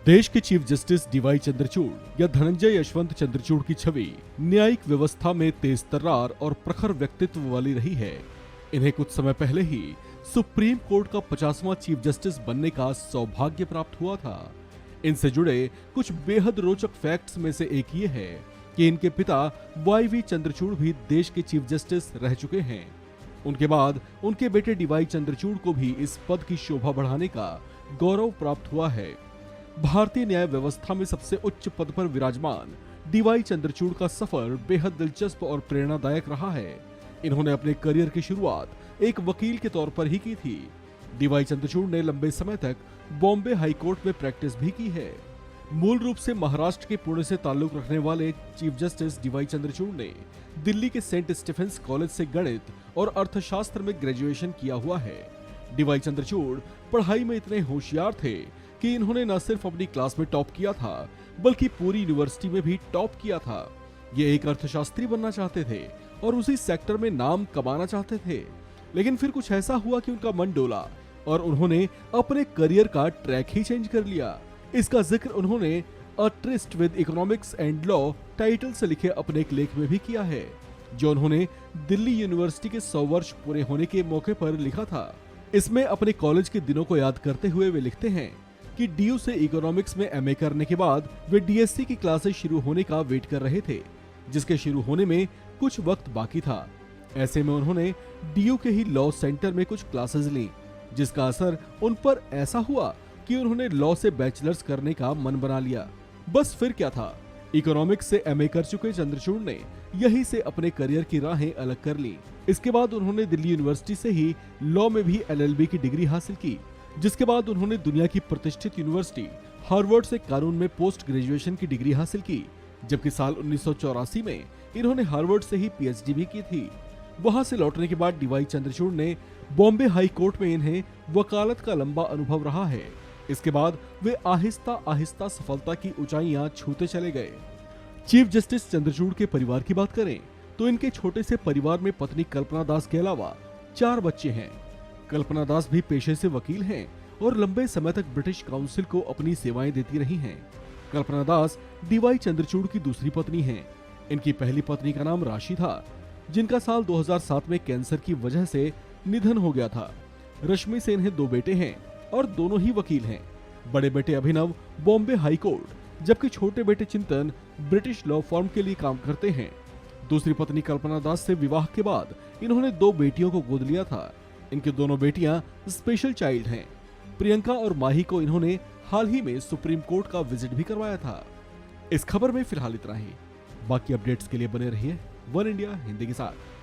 देश के chief justice D Y Chandrachud या धनंजय यशवंत चंद्रचूड़ की छवि न्यायिक व्यवस्था में तेज तर्रार और प्रखर व्यक्तित्व वाली रही है। इन्हें कुछ समय पहले ही सुप्रीम कोर्ट का 50वां चीफ जस्टिस बनने का सौभाग्य प्राप्त हुआ था। इनसे जुड़े कुछ बेहद रोचक फैक्ट्स में से एक ये है कि इनके पिता वाई चंद्रचूड़ भी देश के चीफ जस्टिस रह चुके हैं। उनके बाद उनके बेटे डीवाई चंद्रचूड़ को भी इस पद की शोभा बढ़ाने का गौरव प्राप्त हुआ है। भारतीय न्याय व्यवस्था में सबसे उच्च पद पर विराजमान डीवाई चंद्रचूड़ का सफर बेहद दिलचस्प और प्रेरणादायक रहा है। इन्होंने अपने करियर की शुरुआत एक वकील के तौर पर ही की थी। डीवाई चंद्रचूड़ ने लंबे समय तक बॉम्बे हाई कोर्ट में प्रैक्टिस भी की है। मूल रूप से महाराष्ट्र के पुणे से ताल्लुक रखने वाले चीफ जस्टिस डीवाई चंद्रचूड़ ने दिल्ली के सेंट स्टीफेंस कॉलेज से गणित और अर्थशास्त्र में ग्रेजुएशन किया हुआ है। डीवाई चंद्रचूड़ पढ़ाई में इतने होशियार थे कि इन्होंने न सिर्फ अपनी क्लास में टॉप किया था बल्कि पूरी यूनिवर्सिटी में भी टॉप किया था। ये एक अर्थशास्त्री बनना चाहते थे और उसी सेक्टर में नाम कमाना चाहते थे, लेकिन फिर कुछ ऐसा हुआ कि उनका मन डोला और उन्होंने अपने करियर का ट्रैक ही चेंज कर लिया। इसका जिक्र उन्होंने a tryst with economics and law title से लिखे अपने एक लेख में भी किया है, जो उन्होंने दिल्ली यूनिवर्सिटी के 100 वर्ष पूरे होने के मौके पर लिखा था। इसमें अपने कॉलेज के दिनों को याद करते हुए वे लिखते हैं कि डीयू से इकोनॉमिक्स में एमए करने के बाद वे डीएससी की क्लासेस शुरू होने का वेट कर रहे थे, जिसके शुरू होने में कुछ वक्त बाकी था। ऐसे में उन्होंने डीयू के ही लॉ सेंटर में कुछ क्लासेस ली, जिसका असर उन पर ऐसा हुआ कि उन्होंने लॉ से बैचलर्स करने का मन बना लिया। बस फिर क्या था, इकोनॉमिक्स से एमए कर चुके चंद्रचूड़ ने यहीं से अपने करियर की राहें अलग कर ली। इसके बाद उन्होंने दिल्ली यूनिवर्सिटी से ही लॉ में भी एलएलबी की डिग्री हासिल की, जिसके बाद उन्होंने दुनिया की प्रतिष्ठित यूनिवर्सिटी हार्वर्ड से कानून में पोस्ट ग्रेजुएशन की डिग्री हासिल की, जबकि साल 1984 में इन्होंने हार्वर्ड से ही पीएचडी भी की थी। वहां से लौटने के बाद डीवाई चंद्रचूड़ ने बॉम्बे हाई कोर्ट में इन्हें वकालत का लंबा अनुभव रहा है। इसके बाद वे आहिस्ता आहिस्ता सफलता की ऊंचाइयां छूते चले गए। चीफ जस्टिस चंद्रचूड़ के परिवार की बात करें तो इनके छोटे से परिवार में पत्नी कल्पना दास के अलावा 4 बच्चे हैं। कल्पना दास भी पेशे से वकील हैं और लंबे समय तक ब्रिटिश काउंसिल को अपनी सेवाएं देती रही हैं। कल्पना दास डीवाई चंद्रचूड़ की दूसरी पत्नी हैं। इनकी पहली पत्नी का नाम राशि था, जिनका साल 2007 में कैंसर की वजह से निधन हो गया था। रश्मि से इन्हें 2 बेटे हैं और दोनों ही वकील हैं। बड़े बेटे अभिनव बॉम्बे हाई कोर्ट, जबकि छोटे बेटे चिंतन ब्रिटिश लॉ फर्म के लिए काम करते हैं। दूसरी पत्नी कल्पना दास से विवाह के बाद इन्होंने 2 बेटियों को गोद लिया था। इनकी दोनों बेटियां स्पेशल चाइल्ड हैं। प्रियंका और माही को इन्होंने हाल ही में सुप्रीम कोर्ट का विजिट भी करवाया था। इस खबर में फिलहाल इतना ही। बाकी अपडेट्स के लिए बने रहिए वन इंडिया हिंदी के साथ।